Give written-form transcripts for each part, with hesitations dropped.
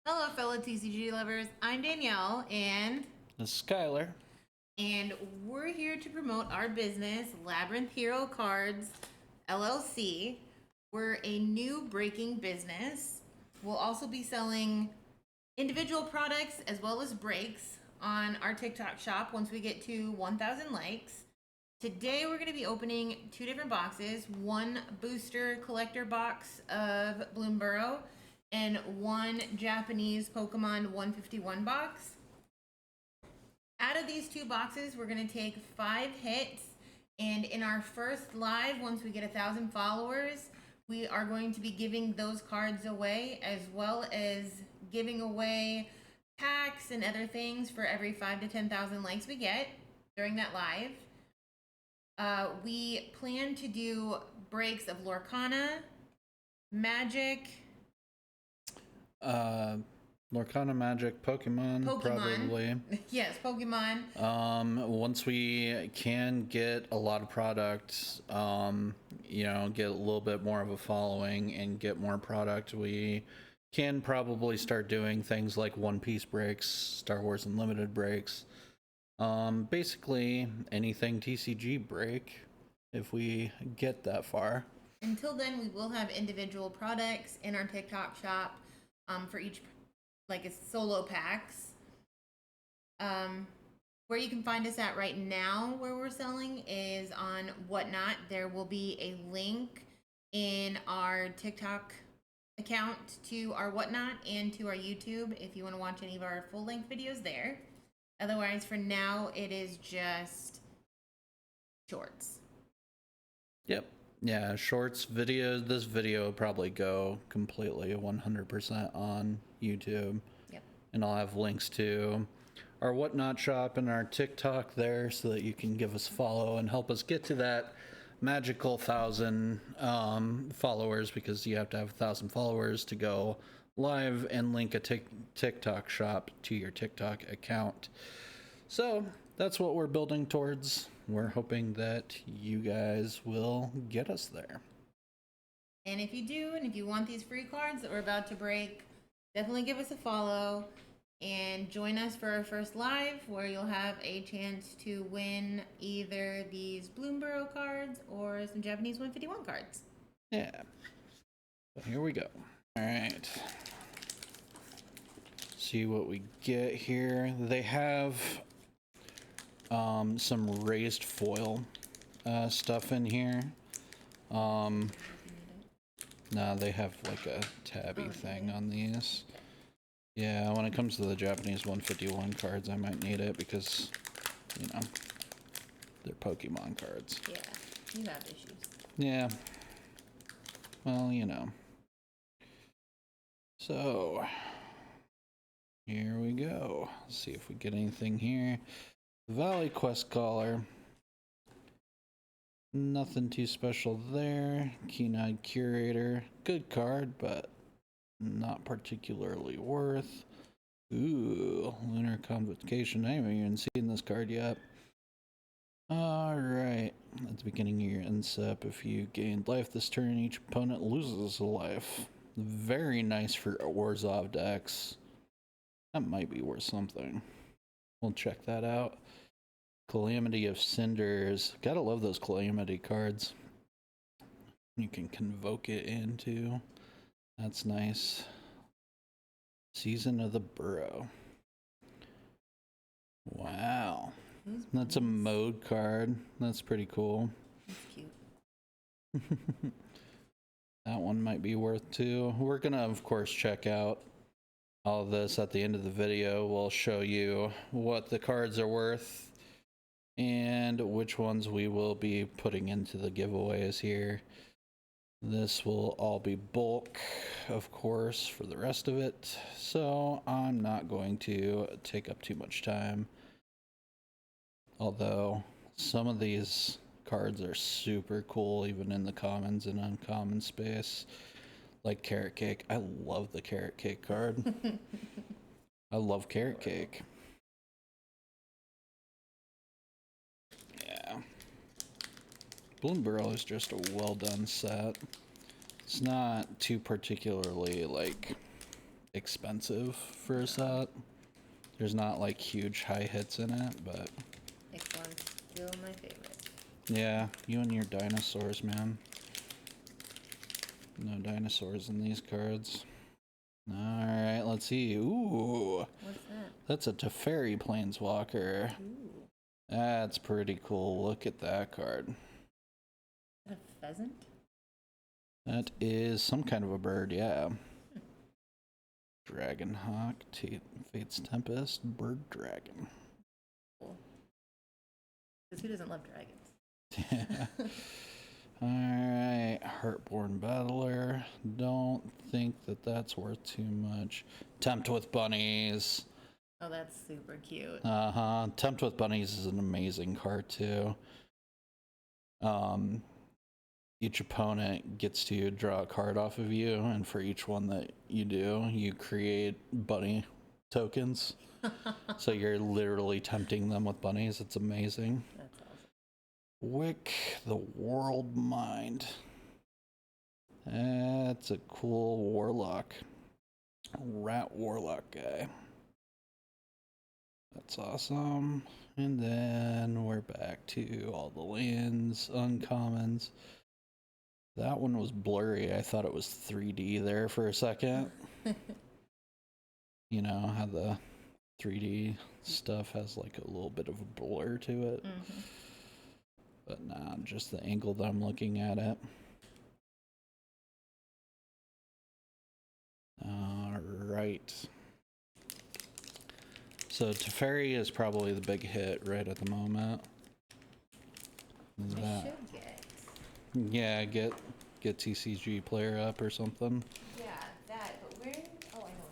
Hello, fellow TCG lovers. I'm Danielle, This is Skylar. and we're here to promote our business, Labyrinth Hero Cards LLC. We're a new breaking business. We'll also be selling individual products as well as breaks on our TikTok shop once we get to 1,000 likes. Today we're going to be opening two different boxes, one booster collector box of Bloomburrow and one Japanese Pokemon 151 box. Out of these two boxes, we're going to take 5 hits, and in our first live, once we get 1,000 followers, we are going to be giving those cards away, as well as giving away packs and other things for every 5 to 10,000 likes we get during that live. We plan to do breaks of Lorcana, Magic, Lorcana, Magic, Pokemon, probably. Yes, Pokemon. Once we can get a lot of product, get a little bit more of a following and get more product, we can probably start doing things like One Piece breaks, Star Wars Unlimited breaks. Basically anything TCG break if we get that far. Until then, we will have individual products in our TikTok shop for each, like it's solo packs. Where you can find us at right now, where we're selling, is on Whatnot. There will be a link in our TikTok account to our Whatnot and to our YouTube if you want to watch any of our full length videos there. Otherwise, for now, it is just shorts. Yep. Yeah, shorts, videos. This video will probably go completely 100% on YouTube. Yep. And I'll have links to our Whatnot shop and our TikTok there so that you can give us a follow and help us get to that magical 1,000 followers, because you have to have 1,000 followers to go live and link a TikTok shop to your TikTok account. So that's what we're building towards. We're hoping that you guys will get us there. And if you do, and if you want these free cards that we're about to break, definitely give us a follow and join us for our first live, where you'll have a chance to win either these Bloomburrow cards or some Japanese 151 cards. Yeah. So here we go. All right. See what we get here. They have some raised foil stuff in here. No, they have like a tabby thing on these. Yeah, when it comes to the Japanese 151 cards, I might need it because, they're Pokemon cards. Yeah, you have issues. Yeah. Well, So, here we go. Let's see if we get anything here. Valley Quest Caller. Nothing too special there. Keen-Eyed Curator. Good card, but not particularly worth. Ooh, Lunar Convocation. I haven't even seen this card yet. Alright. At the beginning of your end step, if you gained life this turn, each opponent loses a life. Very nice for Orzhov decks. That might be worth something. We'll check that out. Calamity of Cinders. Gotta love those Calamity cards. You can convoke it into. That's nice. Season of the Burrow. Wow. That's a mode card. That's pretty cool. That's cute. That one might be worth too. We're gonna, of course, check out all of this at the end of the video. We'll show you what the cards are worth and which ones we will be putting into the giveaways here. This will all be bulk, of course, for the rest of it, so I'm not going to take up too much time. Although some of these cards are super cool, even in the commons and uncommon space, like Carrot Cake. I love the Carrot Cake card. I love Carrot Cake. Yeah. Bloomburrow is just a well done set. It's not too particularly like expensive for a set. There's not like huge high hits in it, but Next one's still my favorite. yeah, you and your dinosaurs, man. No dinosaurs in these cards. Alright, let's see. Ooh. What's that? That's a Teferi Planeswalker. Ooh. That's pretty cool. Look at that card. Is that a pheasant? That is some kind of a bird, yeah. Dragonhawk, Fate's Tempest, Bird Dragon. Cool. Because who doesn't love dragons? Yeah. Alright, Heartborn Battler. Don't think that that's worth too much. Tempt with Bunnies. Oh, that's super cute. Uh-huh. Tempt with Bunnies is an amazing card too. Each opponent gets to draw a card off of you, and for each one that you do, you create bunny tokens. So you're literally tempting them with bunnies. It's amazing. That's awesome. Wick the World Mind. That's a cool warlock. Rat warlock guy. That's awesome. And then we're back to all the lands, uncommons. That one was blurry. I thought it was 3D there for a second. You know how the 3D stuff has like a little bit of a blur to it. Mm-hmm. But nah, just the angle that I'm looking at it. Alright. So Teferi is probably the big hit right at the moment. I should get. Yeah, get TCG player up or something. Yeah, that. But where? Oh, I know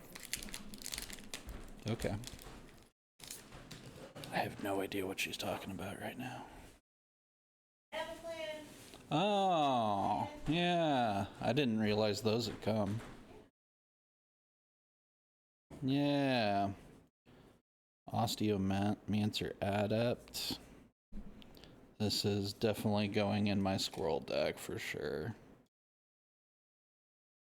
where. Okay. I have no idea what she's talking about right now. Oh, yeah. I didn't realize those had come. Yeah. Osteomancer Adept. This is definitely going in my squirrel deck for sure.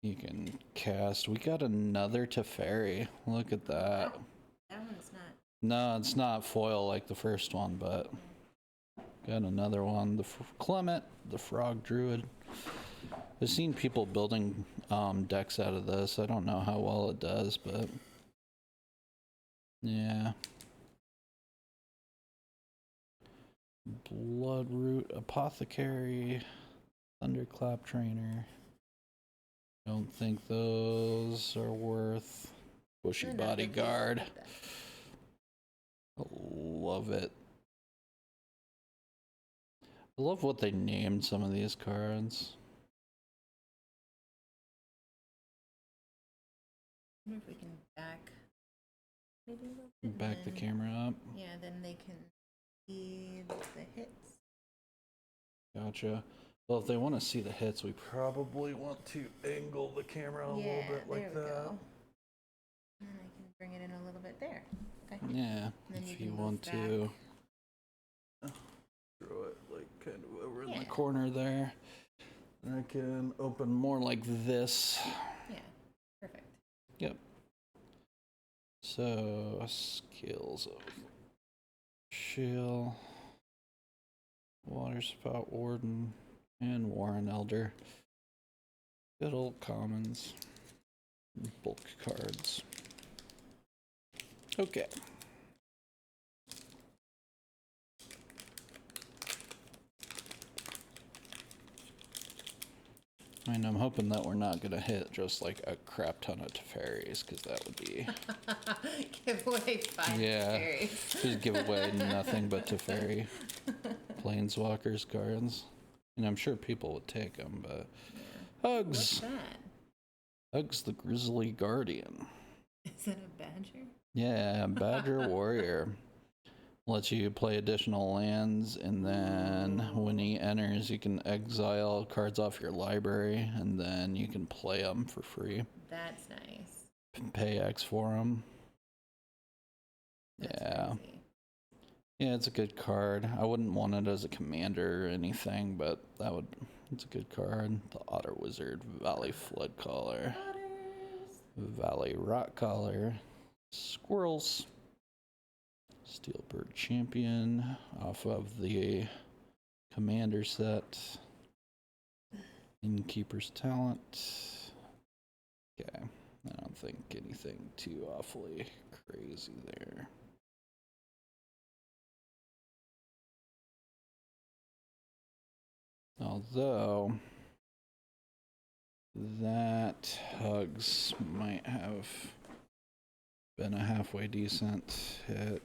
You can cast. We got another Teferi. Look at that. Wow. That one's not. No, it's not foil like the first one, but got another one. The Clement, the Frog Druid. I've seen people building decks out of this. I don't know how well it does, but yeah. Bloodroot Apothecary, Thunderclap Trainer. Don't think those are worth. Bushy Bodyguard. Love it. I love what they named some of these cards. I wonder if we can back. Maybe a little bit. Back the camera up. Yeah, then they can see the hits. Gotcha. Well, if they want to see the hits, we probably want to angle the camera a little bit like there we that. go. And I can bring it in a little bit there. Okay. Yeah, Then if you you can want move to throw it like kind of over in the corner there. And I can open more like this. Yeah, perfect. Yep. So, skills of Shield, Water Spout Warden, and Warren Elder. Good old commons. Bulk cards. Okay. I mean, I'm hoping that we're not going to hit just like a crap ton of Teferis, because that would be... Give away 5 yeah, Teferis. just give away nothing but Teferi. Planeswalkers cards. And I'm sure people would take them, but... Yeah. Hugs! What's that? Hugs the Grizzly Guardian. Is that a badger? Yeah, Badger Warrior. Lets you play additional lands, and then when he enters, you can exile cards off your library, and then you can play them for free. That's nice. Pay X for them. That's yeah. crazy. Yeah, it's a good card. I wouldn't want it as a commander or anything, but it's a good card. The Otter Wizard, Valley Flood Caller. Otters. Valley Rock Collar, Squirrels, Steelbird Champion off of the Commander set, Innkeeper's Talent. Okay, I don't think anything too awfully crazy there. Although that Hugs might have been a halfway decent hit.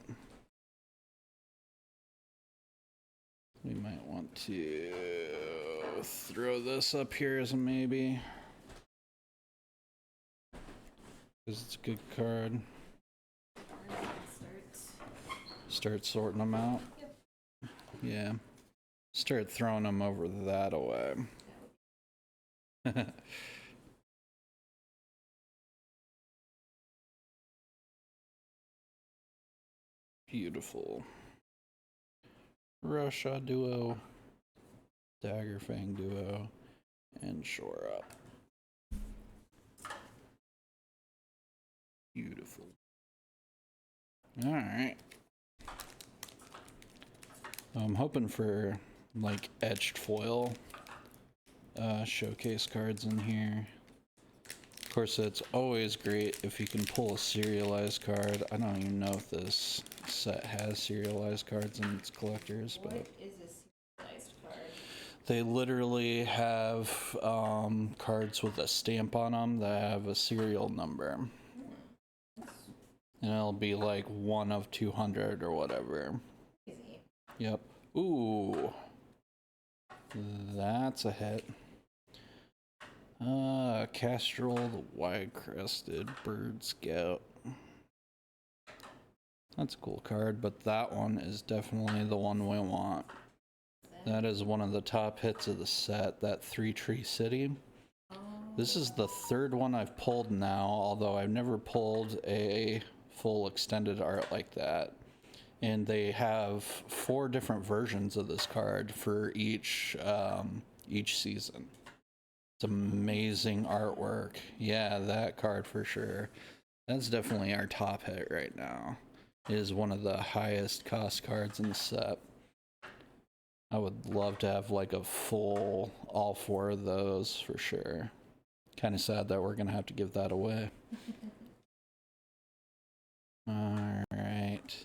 We might want to throw this up here as a maybe. Because it's a good card. Start sorting them out. Yep. Yeah. Start throwing them over that away. Beautiful. Russia duo, Daggerfang duo, and Shore Up. Beautiful. Alright. I'm hoping for like etched foil showcase cards in here. Of course, it's always great if you can pull a serialized card. I don't even know if this set has serialized cards in its collectors, but What is a serialized card? they literally have cards with a stamp on them that have a serial number. And it'll be like 1 of 200 or whatever. Easy. Yep. Ooh. That's a hit. Castrol, the wide-crested bird scout. That's a cool card, but that one is definitely the one we want. That is one of the top hits of the set, that 3-Tree City. This is the third one I've pulled now, although I've never pulled a full extended art like that. And they have 4 different versions of this card for each season. It's amazing artwork. Yeah, that card for sure. That's definitely our top hit right now. It is one of the highest cost cards in the set. I would love to have like a full, all 4 of those for sure. Kind of sad that we're going to have to give that away. Alright.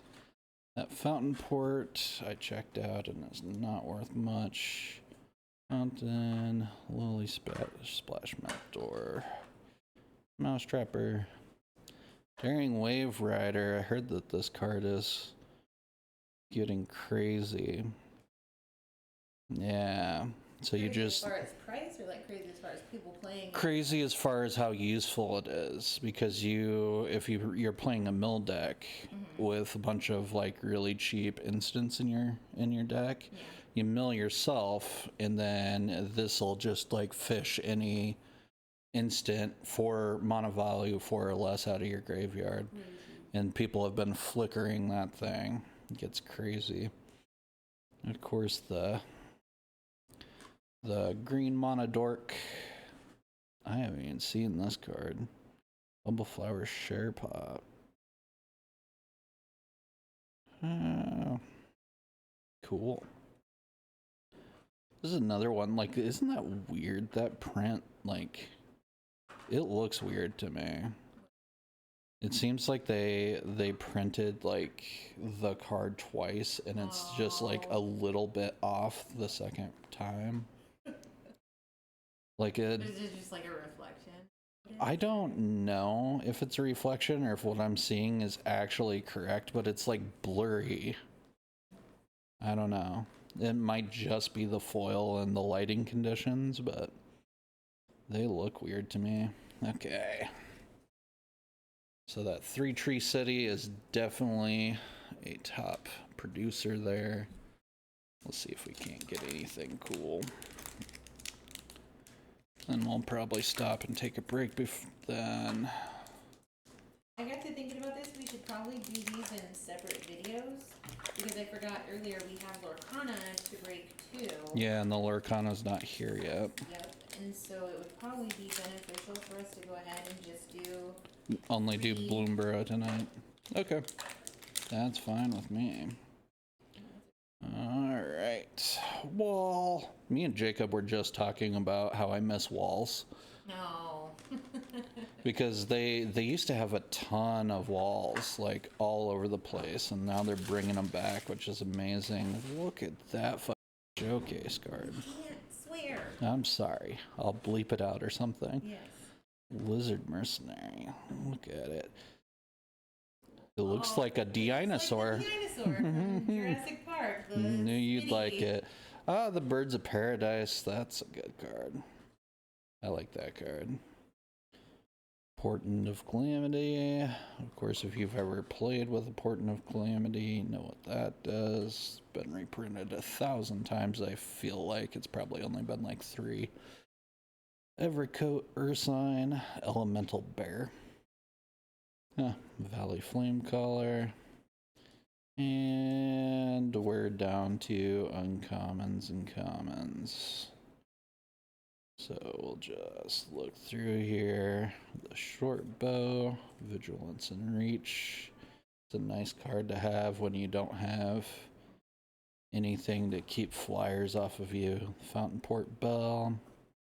That Fountain Port I checked out and it's not worth much. Fountain, Lily Splash Map Door, Mouse Trapper, Daring Wave Rider. I heard that this card is getting crazy. Yeah, so you just... As far as price or like crazy as far as people playing? Crazy as far as how useful it is, because if you're playing a mill deck with a bunch of like really cheap instants in your deck, you mill yourself, and then this'll just like fish any instant for mana value 4 or less out of your graveyard. And people have been flickering that thing. It gets crazy. And of course the green mana dork. I haven't even seen this card. Bumbleflower Share Pop. Cool. This is another one. Like, isn't that weird? That print, like, it looks weird to me. It seems like they printed like the card twice, and it's just like a little bit off the second time. Like it. Is it just like a reflection? I don't know if it's a reflection or if what I'm seeing is actually correct, but it's like blurry. I don't know. It might just be the foil and the lighting conditions, but they look weird to me. Okay. So that 3-Tree City is definitely a top producer there. Let's see if we can't get anything cool. Then we'll probably stop and take a break then. I got to thinking about this. We should probably do these in separate videos because I forgot earlier we have Lorcana to break too. Yeah, and the Lorcana's not here yet. Yep, and so it would probably be beneficial for us to go ahead and just do only do Three. Bloomburrow tonight. Okay. That's fine with me. Alright. Wall. Me and Jacob were just talking about how I miss walls. No. Because they used to have a ton of walls, like, all over the place, and now they're bringing them back, which is amazing. Look at that fucking showcase card. Can't swear. I'm sorry. I'll bleep it out or something. Yes. Lizard Mercenary. Look at it. It looks Oh, like a dinosaur. Like the dinosaur from Jurassic Park. Knew you'd Smitty. like it. Ah, the Birds of Paradise. That's a good card. I like that card. Portent of Calamity. Of course, if you've ever played with a Portent of Calamity, you know what that does. Been reprinted 1,000 times, I feel like. It's probably only been like 3. Evercoat Ursine. Elemental Bear. Valley Flamecaller. And we're down to uncommons and commons. So we'll just look through here. The short bow, vigilance and reach. It's a nice card to have when you don't have anything to keep flyers off of you. Fountain Port Bell.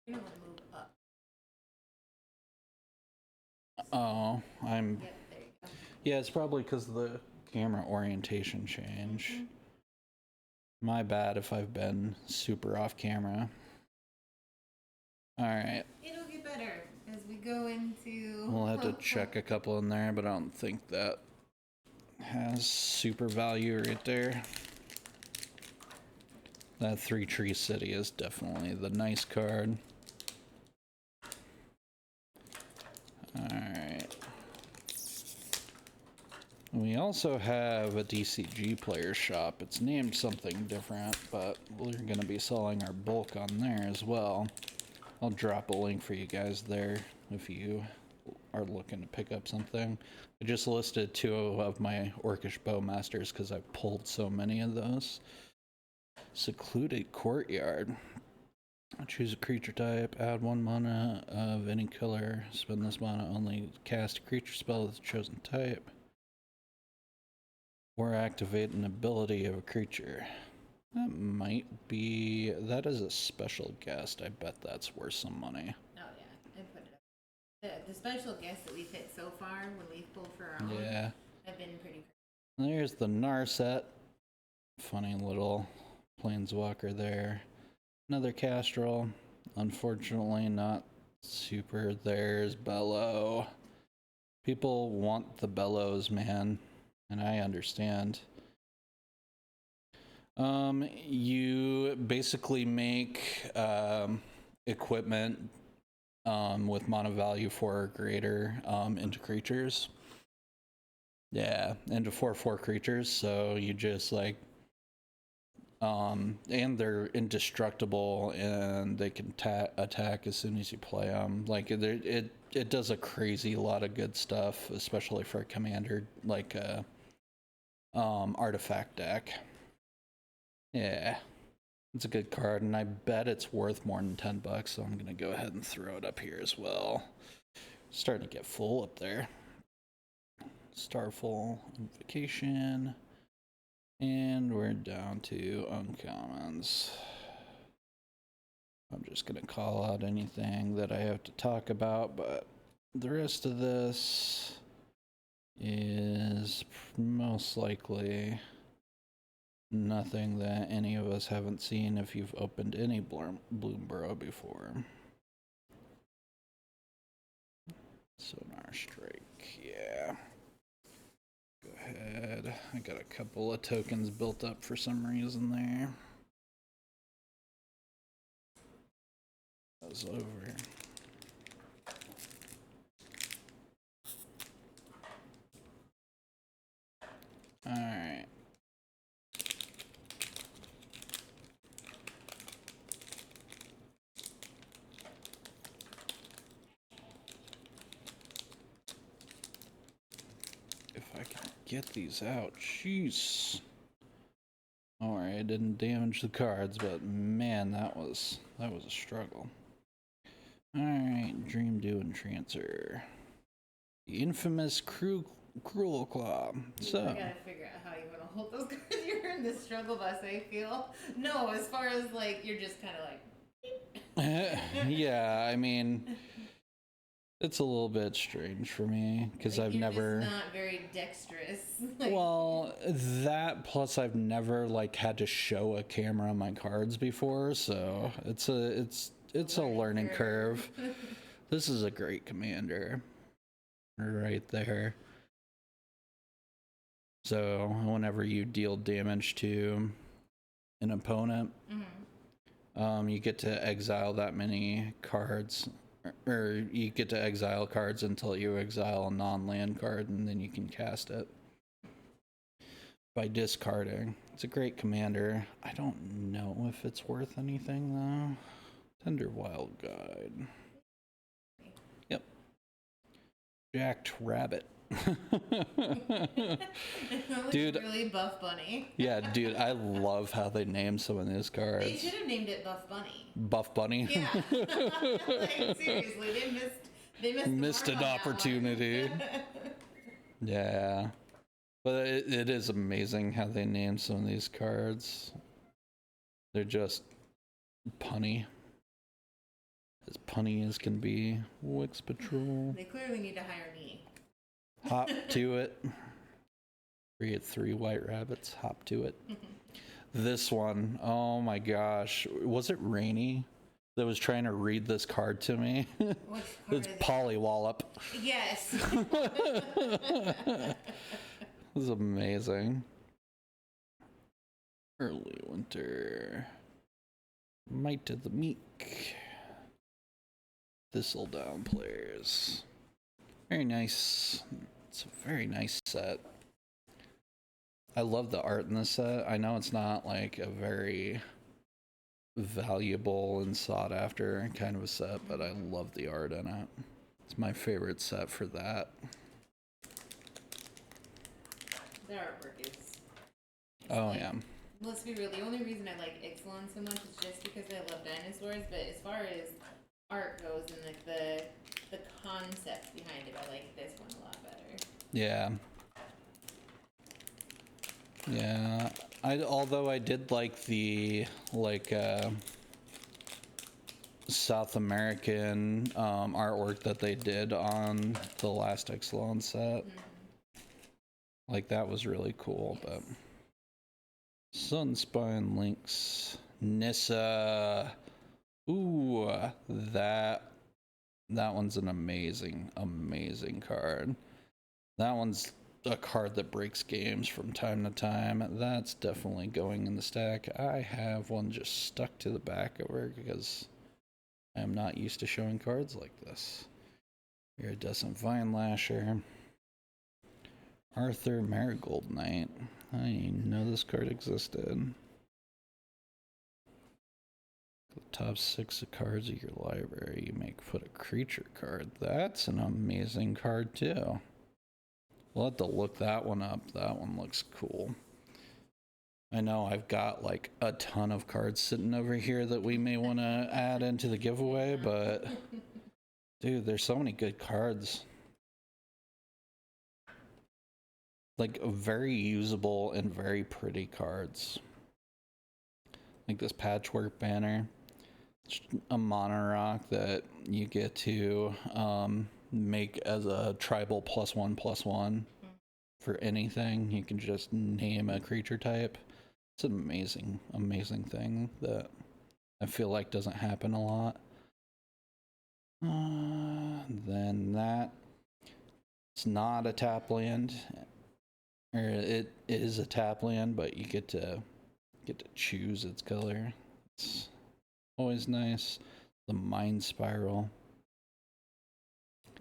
You're gonna move up. Oh, I'm. Yep, there you go. Yeah, it's probably because of the camera orientation change. Mhm. My bad if I've been super off camera. Alright, It'll get better as we go into. we'll have to check a couple in there, but I don't think that has super value right there. That 3 Tree City is definitely the nice card. Alright. We also have a DCG player shop. It's named something different, but we're going to be selling our bulk on there as well. I'll drop a link for you guys there if you are looking to pick up something. I just listed 2 of my Orcish Bowmasters because I've pulled so many of those. Secluded Courtyard. Choose a creature type, add 1 mana of any color, spend this mana only cast a creature spell of the chosen type, or activate an ability of a creature. That might be... that is a special guest. I bet that's worth some money. Oh yeah, I put it up. The special guests that we've hit so far when we've pulled for our own Yeah. have been pretty. There's the Narset. Funny little planeswalker there. Another Castrol. Unfortunately, not super. There's Bellow. People want the Bellows, man. And I understand. You basically make equipment with mana value 4 or greater into creatures. Yeah, into 4/4 creatures. So you just like, and they're indestructible and they can attack as soon as you play them. Like it does a crazy lot of good stuff, especially for a commander like a artifact deck. Yeah, it's a good card, and I bet it's worth more than $10, so I'm gonna go ahead and throw it up here as well. Starting to get full up there. Starfall Invocation, and we're down to uncommons. I'm just gonna call out anything that I have to talk about, but the rest of this is most likely nothing that any of us haven't seen if you've opened any Bloomburrow before. Sonar Strike, yeah. Go ahead. I got a couple of tokens built up for some reason there. That was over. Alright. If I can get these out, jeez. Alright, I didn't damage the cards, but man, that was a struggle. Alright, Dream Dew and Trancer. The infamous Cruel Claw. So, I gotta figure out how you want to hold those cards. You're in the struggle bus, I feel. No, as far as like, you're just kind of like. yeah, I mean, it's a little bit strange for me because Like, I've you're never. just not very dexterous. Like, Well, that plus I've never like had to show a camera my cards before, so it's a learning curve. This is a great commander, right there. So whenever you deal damage to an opponent, you get to exile that many cards, or you get to exile cards until you exile a non-land card, and then you can cast it by discarding. It's a great commander. I don't know if it's worth anything though. Tender Wild Guide. Yep. Jacked Rabbit. Dude, really Buff Bunny. yeah, dude, I love how they name some of these cards. They should have named it Buff Bunny. Buff Bunny. Yeah. Like, seriously, they missed an opportunity. Yeah. But it is amazing how they name some of these cards. They're just punny. As punny as can be. Wix Patrol. They clearly need to hire me. Hop to it. Create 3 white rabbits. Hop to it. This one, oh my gosh. Was it Rainy that was trying to read this card to me? Which card It's is Pollywallop. Yes. This is amazing. Early winter. Might of the Meek. Thistledown players. Very nice. It's a very nice set. I love the art in this set. I know it's not like a very valuable and sought after kind of a set, but I love the art in it. It's my favorite set for that. The artwork is. Oh yeah. Let's be real. The only reason I like Ixalan so much is just because I love dinosaurs. But as far as art goes and like the concept behind it, I like this one a lot better. Yeah. Yeah. Although I did like the South American artwork that they did on the last Ixalan set. Like that was really cool, but Sunspine Lynx, Nissa. Ooh, that one's an amazing card. That one's a card that breaks games from time to time. That's definitely going in the stack. I have one just stuck to the back of her because I am not used to showing cards like this. Iridescent Vine Lasher. Arthur Marigold Knight. I didn't even know this card existed. The top 6 of cards of your library, you may put a creature card. That's an amazing card too. We'll have to look that one up. That one looks cool. I know I've got like a ton of cards sitting over here that we may want to add into the giveaway, but dude, there's so many good cards. Like very usable and very pretty cards. Like this Patchwork Banner. It's a mono rock that you get to make as a tribal +1/+1 for anything. You can just name a creature type. It's an amazing thing that I feel like doesn't happen a lot. Then that, it's not a tap land, or it is a tap land, but you get to choose its color. It's always nice. The Mind Spiral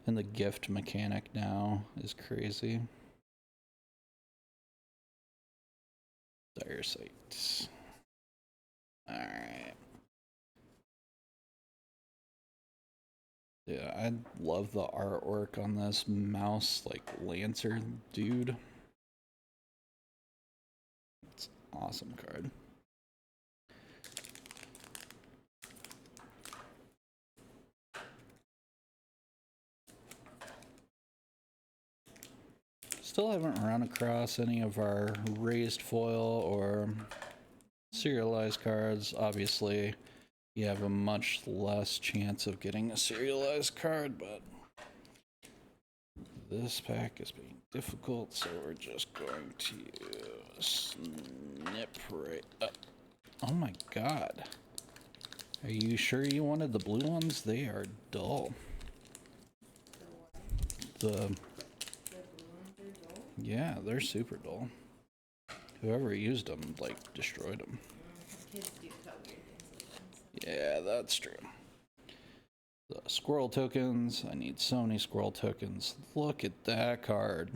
and the gift mechanic now is crazy. Dire Sights. Alright. Yeah, I love the artwork on this mouse, like Lancer dude. It's an awesome card. Still haven't run across any of our raised foil or serialized cards. Obviously, you have a much less chance of getting a serialized card, but this pack is being difficult, so we're just going to snip right up. Oh my god. Are you sure you wanted the blue ones? They are dull. The yeah, they're super dull. Whoever used them, like, destroyed them. Kids do cut weird things with them. Yeah, that's true. The squirrel tokens. I need so many squirrel tokens. Look at that card.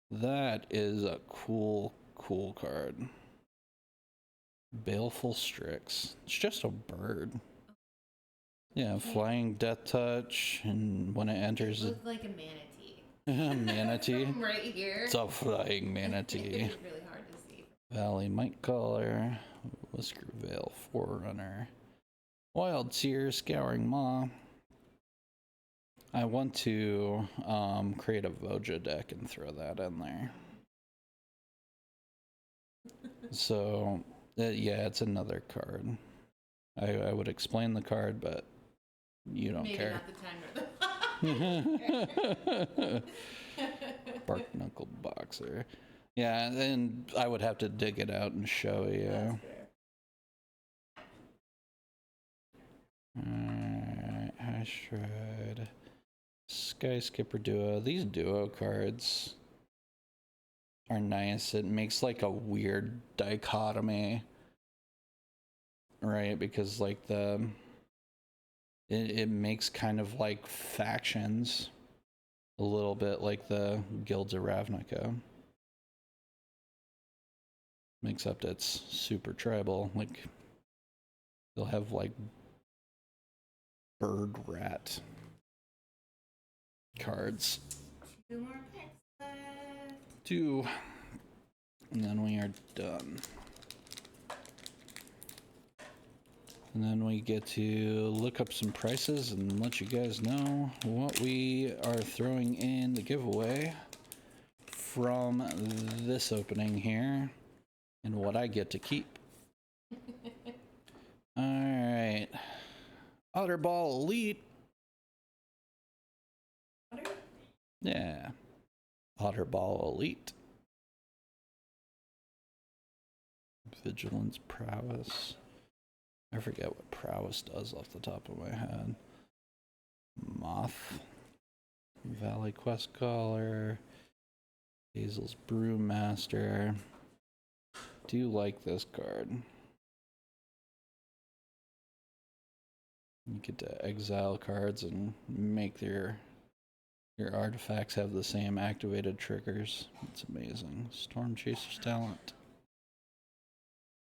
That is a cool card. Baleful Strix. It's just a bird. Yeah, flying death touch, and when it enters, It looks like a manatee. Manatee. From right here. It's a flying manatee. It's really hard to see. Valley Might Caller, Whisker Veil Forerunner, Wild Seer, Scouring Maw. I want to create a Voja deck and throw that in there. So, yeah, it's another card. I would explain the card, but you don't Maybe care. not the time or the Bark Knuckle Boxer. Yeah, and I would have to dig it out and show you. Alright, Hash Shred. Sky Skipper Duo. These duo cards are nice. It makes like a weird dichotomy. Right, because like it makes kind of like factions. A little bit like the Guilds of Ravnica. Except it's super tribal. Like, they'll have like bird rat cards. 2 more picks left. 2. And then we are done. And then we get to look up some prices and let you guys know what we are throwing in the giveaway from this opening here and what I get to keep. Alright. Otterball Elite. Otter? Yeah. Otterball Elite. Vigilance Prowess. I forget what Prowess does off the top of my head. Moth. Valley Quest Caller. Hazel's Brewmaster. Do like this card. You get to exile cards and make your artifacts have the same activated triggers. It's amazing. Storm Chaser's Talent.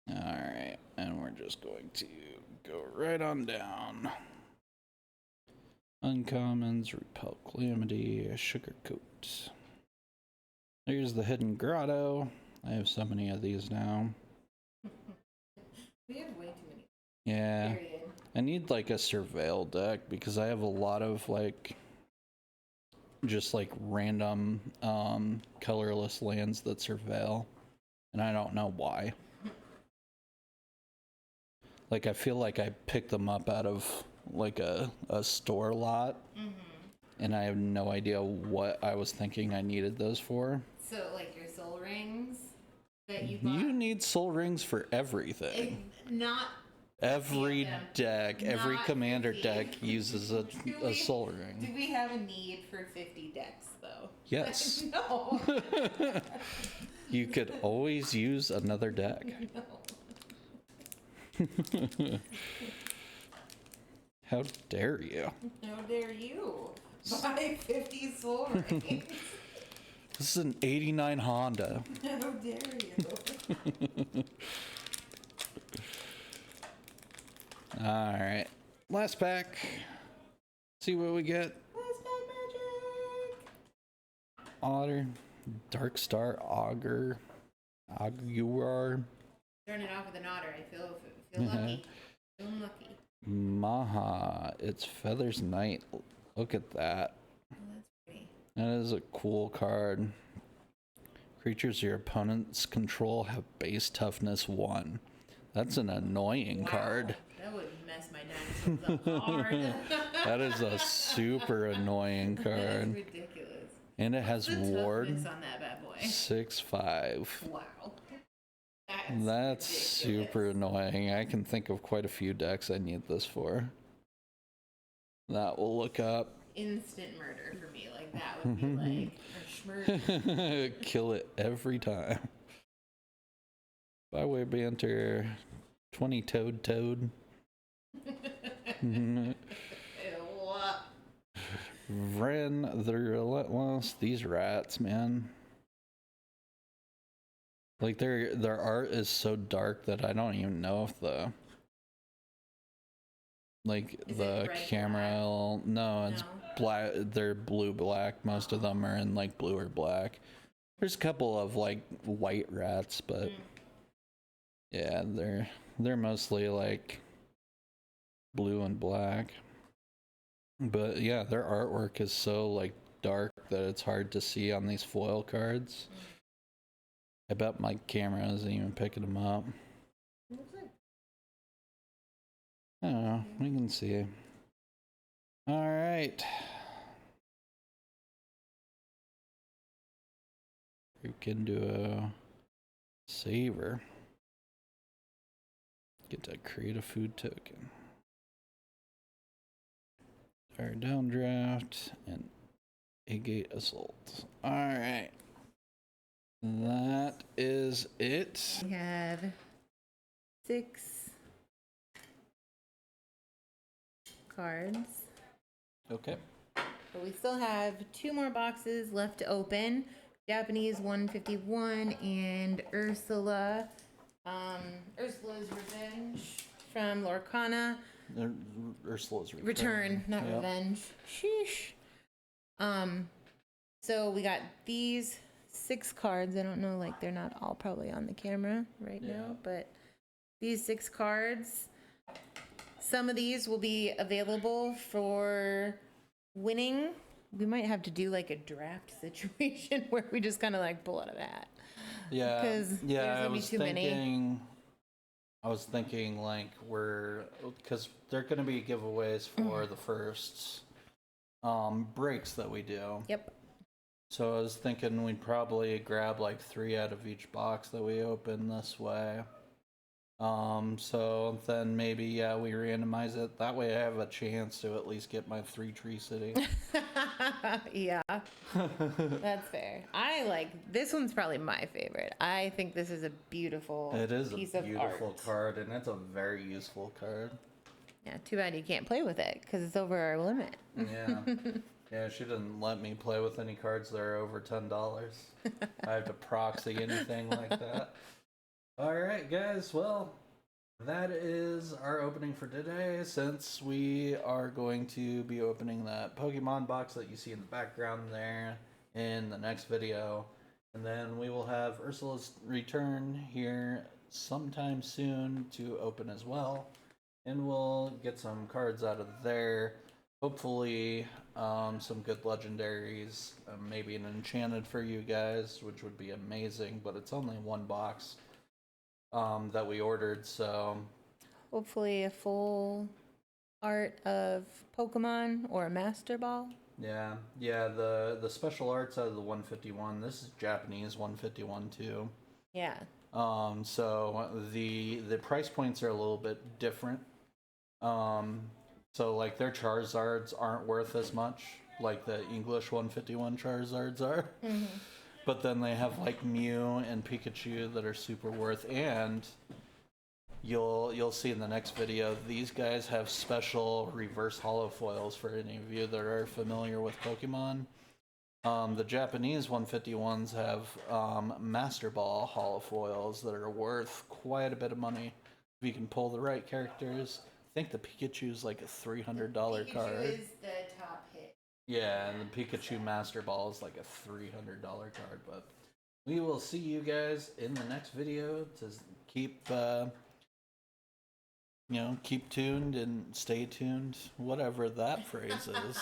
Alright, and we're just going to go right on down. Uncommons, Repel Calamity, Sugarcoat. There's the Hidden Grotto. I have so many of these now. We have way too many. Yeah. Period. I need like a surveil deck because I have a lot of like just like random colorless lands that surveil, and I don't know why. Like I feel like I picked them up out of like a store lot, and I have no idea what I was thinking I needed those for. So like your soul rings that you bought. You need soul rings for everything. Not Every them. deck, every Not commander 50. deck uses a soul ring. Do we have a need for 50 decks though? Yes. No. You could always use another deck. No. How dare you? How dare you buy 50 soul rings? This is an 89 Honda. How dare you? Alright. Last pack. See what we get. Last pack magic. Otter. Dark Star Augur. Augur. Starting it off with an otter. I feel lucky. Feeling lucky. Maha. It's Feathers Night. Look at that. Oh, that's pretty. That is a cool card. Creatures your opponents control have base toughness 1. That's an annoying card. That would mess my dinosaurs up hard. That is a super annoying That card. is ridiculous. And it has The ward toughness on that bad boy. 6/5. Wow. That's ridiculous. super annoying. I can think of quite a few decks I need this for. That will look up. Instant murder for me. Like that would be like a schmurder. Kill it every time. Byway banter. 20 toad. Vren the Relentless. These rats, man. Like their art is so dark that I don't even know if the Is the it red, camera black? no, it's No. black. They're blue black. Most of them are in like blue or black. There's a couple of like white rats, but yeah, they're mostly like blue and black. But yeah, their artwork is so like dark that it's hard to see on these foil cards. I bet my camera isn't even picking them up. I don't know. We can see. All right. We can do a saver. Get to create a food token. Our downdraft and a gate assault. All right. That is it. We have 6 cards. Okay. But we still have 2 more boxes left to open. Japanese 151 and Ursula. Ursula's Revenge from Lorcana. Ursula's Return, not Yep. Revenge. Sheesh. So we got these 6 cards. I don't know, like they're not all probably on the camera right now, but these 6 cards. Some of these will be available for winning. We might have to do like a draft situation where we just kind of like pull out of that. Yeah. Because there's gonna be too many. I was thinking like because they're going to be giveaways for the first breaks that we do. Yep. So I was thinking we'd probably grab like 3 out of each box that we open this way. So then maybe we randomize it. That way I have a chance to at least get my 3 Tree City. Yeah. That's fair. I like this one's probably my favorite. I think this is a beautiful It is piece a of beautiful art. card, and it's a very useful card. Yeah, too bad you can't play with it because it's over our limit. Yeah. Yeah, she didn't let me play with any cards that are over $10. I have to proxy anything like that. Alright, guys, well, that is our opening for today. Since we are going to be opening that Pokemon box that you see in the background there in the next video, and then we will have Ursula's Return here sometime soon to open as well, and we'll get some cards out of there. Hopefully, some good legendaries, maybe an enchanted for you guys, which would be amazing, but it's only 1 box that we ordered, so Hopefully a full art of Pokemon or a Master Ball. yeah, the special arts out of the 151. This is Japanese 151 too. Yeah. So the price points are a little bit different. So like their Charizards aren't worth as much like the English 151 Charizards are. Mm-hmm. But then they have like Mew and Pikachu that are super worth, and you'll see in the next video, these guys have special reverse holo foils for any of you that are familiar with Pokemon. The Japanese 151s have Master Ball holo foils that are worth quite a bit of money if you can pull the right characters. I think the Pikachu's like a $300 Pikachu card. is the top hit. Yeah, and the Pikachu Master Ball is like a $300 card, but we will see you guys in the next video to keep, keep tuned and stay tuned, whatever that phrase is.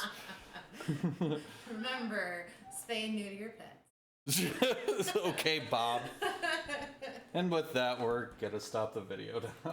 Remember, Spay and neuter your pets. Okay, Bob. And with that, we're gonna stop the video now.